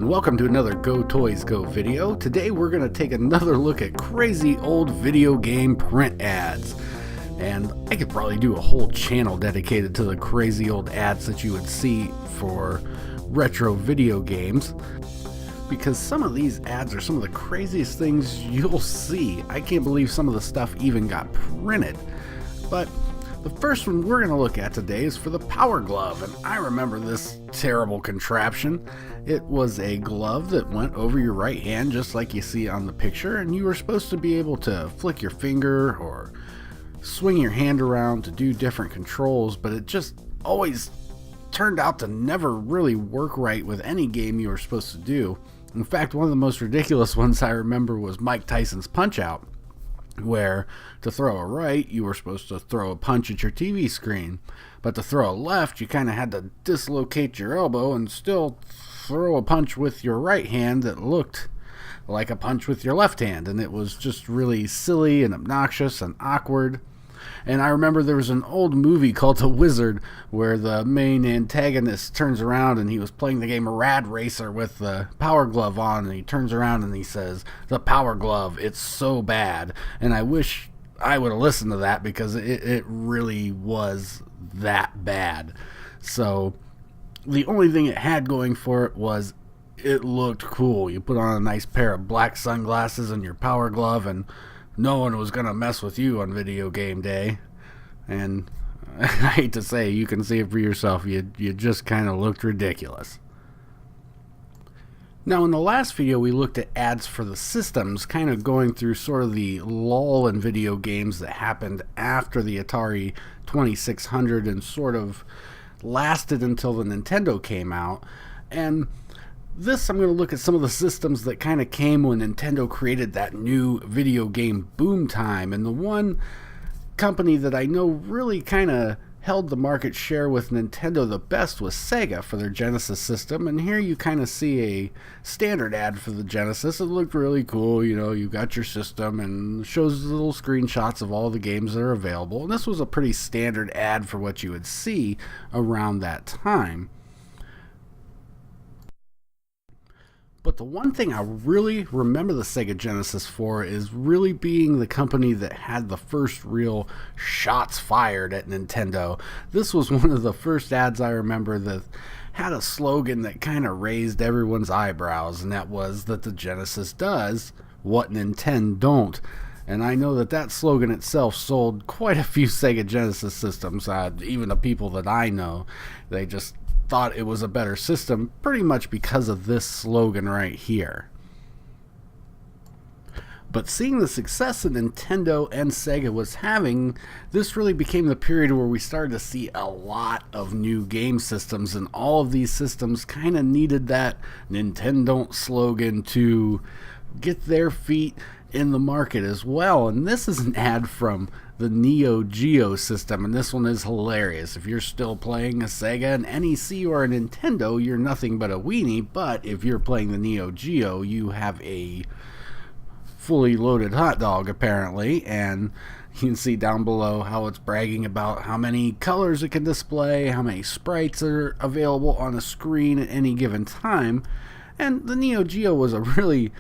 and welcome to another Go Toys Go video. Today we're going to take another look at crazy old video game print ads. And I could probably do a whole channel dedicated to the crazy old ads that you would see for retro video games, because some of these ads are some of the craziest things you'll see. I can't believe some of the stuff even got printed. But the first one we're going to look at today is for the Power Glove, and I remember this terrible contraption. It was a glove that went over your right hand just like you see on the picture, and you were supposed to be able to flick your finger or swing your hand around to do different controls, but it just always turned out to never really work right with any game you were supposed to do. In fact, one of the most ridiculous ones I remember was Mike Tyson's Punch-Out!, where to throw a right, you were supposed to throw a punch at your TV screen, but to throw a left, you kind of had to dislocate your elbow and still throw a punch with your right hand that looked like a punch with your left hand, and it was just really silly and obnoxious and awkward. And I remember there was an old movie called The Wizard where the main antagonist turns around and he was playing the game Rad Racer with the Power Glove on, and he turns around and he says, "The Power Glove, it's so bad." And I wish I would have listened to that, because it really was that bad. So the only thing it had going for it was it looked cool. You put on a nice pair of black sunglasses and your Power Glove, and no one was going to mess with you on video game day. And I hate to say, you can see it for yourself, you just kind of looked ridiculous. Now, in the last video, we looked at ads for the systems, kind of going through sort of the lull in video games that happened after the Atari 2600 and sort of lasted until the Nintendo came out. And this, I'm going to look at some of the systems that kind of came when Nintendo created that new video game boom time. And the one company that I know really kind of held the market share with Nintendo the best was Sega for their Genesis system. And here you kind of see a standard ad for the Genesis. It looked really cool. You know, you got your system and shows little screenshots of all the games that are available. And this was a pretty standard ad for what you would see around that time. But the one thing I really remember the Sega Genesis for is really being the company that had the first real shots fired at Nintendo. This was one of the first ads I remember that had a slogan that kind of raised everyone's eyebrows, and that was that the Genesis does what Nintendo don't. And I know that that slogan itself sold quite a few Sega Genesis systems. Even the people that I know, they just thought it was a better system pretty much because of this slogan right here. But seeing the success that Nintendo and Sega was having, this really became the period where we started to see a lot of new game systems, and all of these systems kind of needed that Nintendo slogan to get their feet in the market as well. And this is an ad from the Neo Geo system, and this one is hilarious. If you're still playing a Sega, an NEC, or a Nintendo, you're nothing but a weenie. But if you're playing the Neo Geo, you have a fully loaded hot dog apparently. And you can see down below how it's bragging about how many colors it can display, how many sprites are available on a screen at any given time. And the Neo Geo was a really,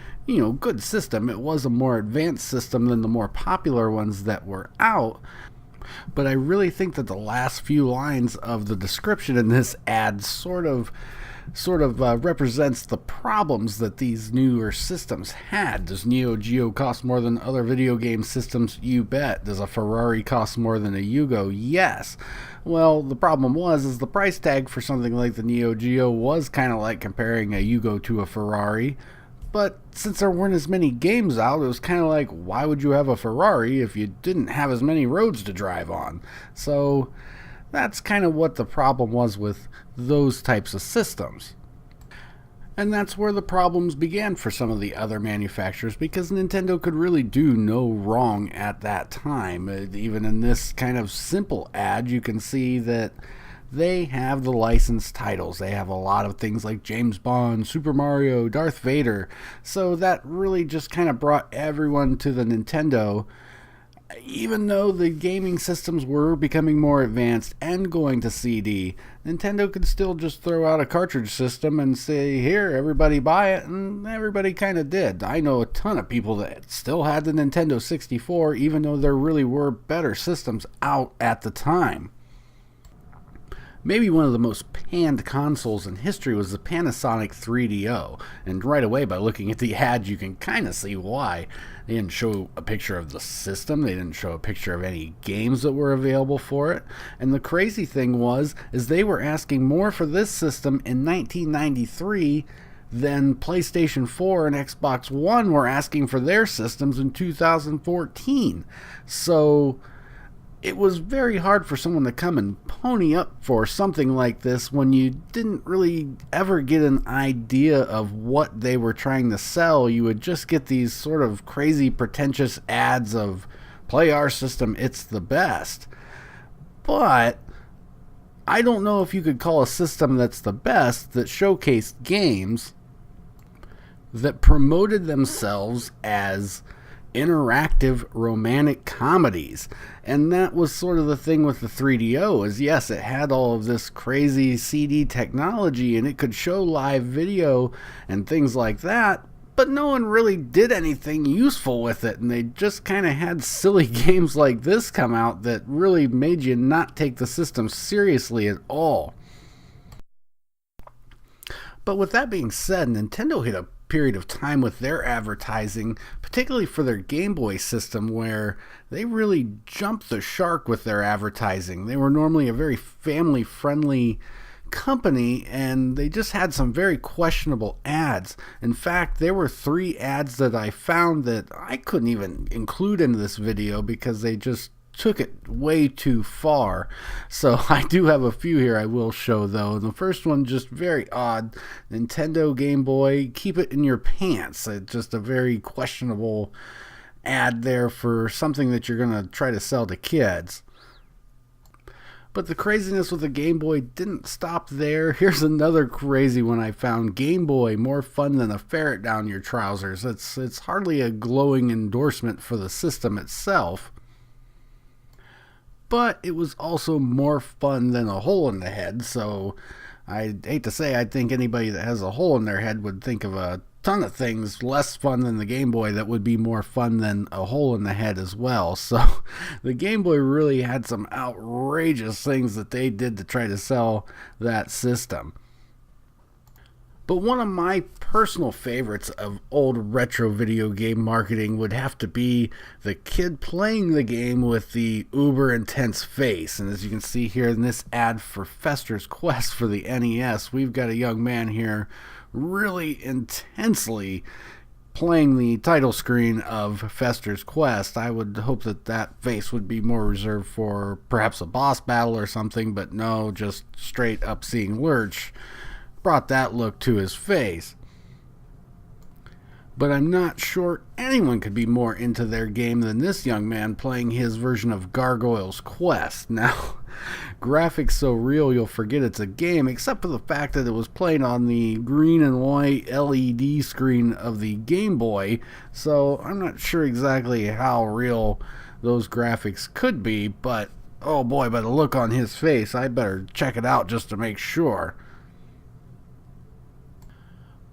good system. It was a more advanced system than the more popular ones that were out. But I really think that the last few lines of the description in this ad sort of represents the problems that these newer systems had. Does Neo Geo cost more than other video game systems? You bet. Does a Ferrari cost more than a Yugo? Yes. Well, the problem was the price tag for something like the Neo Geo was kind of like comparing a Yugo to a Ferrari. But since there weren't as many games out, it was kind of like, why would you have a Ferrari if you didn't have as many roads to drive on? So that's kind of what the problem was with those types of systems. And that's where the problems began for some of the other manufacturers, because Nintendo could really do no wrong at that time. Even in this kind of simple ad, you can see that they have the licensed titles. They have a lot of things like James Bond, Super Mario, Darth Vader. So that really just kind of brought everyone to the Nintendo Even though the gaming systems were becoming more advanced and going to CD, Nintendo could still just throw out a cartridge system and say, here, everybody buy it, and everybody kind of did. I know a ton of people that still had the Nintendo 64, even though there really were better systems out at the time. Maybe one of the most panned consoles in history was the Panasonic 3DO, and right away by looking at the ad you can kind of see why. They didn't show a picture of the system, they didn't show a picture of any games that were available for it, and the crazy thing is they were asking more for this system in 1993 than PlayStation 4 and Xbox One were asking for their systems in 2014. So it was very hard for someone to come and pony up for something like this when you didn't really ever get an idea of what they were trying to sell. You would just get these sort of crazy pretentious ads of, play our system, it's the best. But I don't know if you could call a system that's the best that showcased games that promoted themselves as interactive romantic comedies. And that was sort of the thing with the 3DO, is yes, it had all of this crazy CD technology and it could show live video and things like that, but no one really did anything useful with it, and they just kind of had silly games like this come out that really made you not take the system seriously at all. But with that being said, Nintendo hit a period of time with their advertising, particularly for their Game Boy system, where they really jumped the shark with their advertising. They were normally a very family-friendly company, and they just had some very questionable ads. In fact, there were 3 ads that I found that I couldn't even include in this video because they just took it way too far. So I do have a few here I will show though. The first one, just very odd. Nintendo Game Boy, keep it in your pants. It's just a very questionable ad there for something that you're going to try to sell to kids. But the craziness with the Game Boy didn't stop there. Here's another crazy one I found. Game Boy, more fun than a ferret down your trousers. It's hardly a glowing endorsement for the system itself, but it was also more fun than a hole in the head. So I hate to say, I think anybody that has a hole in their head would think of a ton of things less fun than the Game Boy that would be more fun than a hole in the head as well. So the Game Boy really had some outrageous things that they did to try to sell that system. But one of my personal favorites of old retro video game marketing would have to be the kid playing the game with the uber intense face. And as you can see here in this ad for Fester's Quest for the NES, we've got a young man here really intensely playing the title screen of Fester's Quest. I would hope that that face would be more reserved for perhaps a boss battle or something, but no, just straight up seeing Lurch brought that look to his face. But I'm not sure anyone could be more into their game than this young man playing his version of Gargoyle's Quest. Now, graphics so real you'll forget it's a game, except for the fact that it was played on the green and white LED screen of the Game Boy, so I'm not sure exactly how real those graphics could be, but oh boy, by the look on his face, I better check it out just to make sure.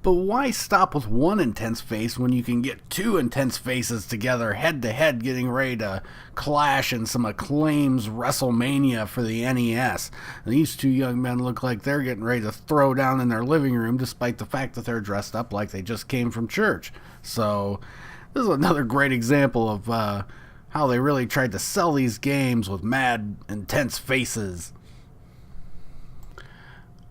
But why stop with one intense face when you can get 2 intense faces together head to head getting ready to clash in some Acclaim's WrestleMania for the NES? And these 2 young men look like they're getting ready to throw down in their living room despite the fact that they're dressed up like they just came from church. So this is another great example of how they really tried to sell these games with mad intense faces.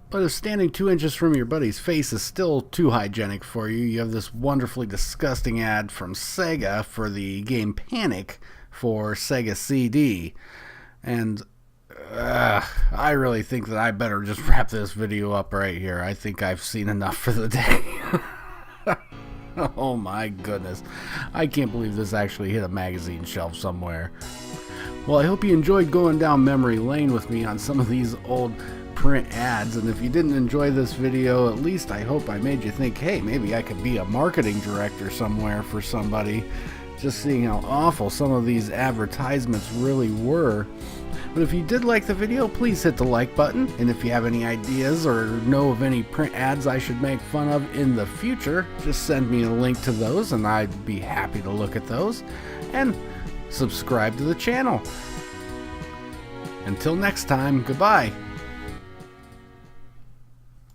But if standing 2 inches from your buddy's face is still too hygienic for you, you have this wonderfully disgusting ad from Sega for the game Panic for Sega CD. And I really think that I better just wrap this video up right here. I think I've seen enough for the day. Oh my goodness. I can't believe this actually hit a magazine shelf somewhere. Well, I hope you enjoyed going down memory lane with me on some of these old print ads, and if you didn't enjoy this video, at least I hope I made you think, hey, maybe I could be a marketing director somewhere for somebody. just seeing how awful some of these advertisements really were. But if you did like the video, please hit the like button, and if you have any ideas or know of any print ads I should make fun of in the future, just send me a link to those and I'd be happy to look at those. And subscribe to the channel. Until next time, goodbye.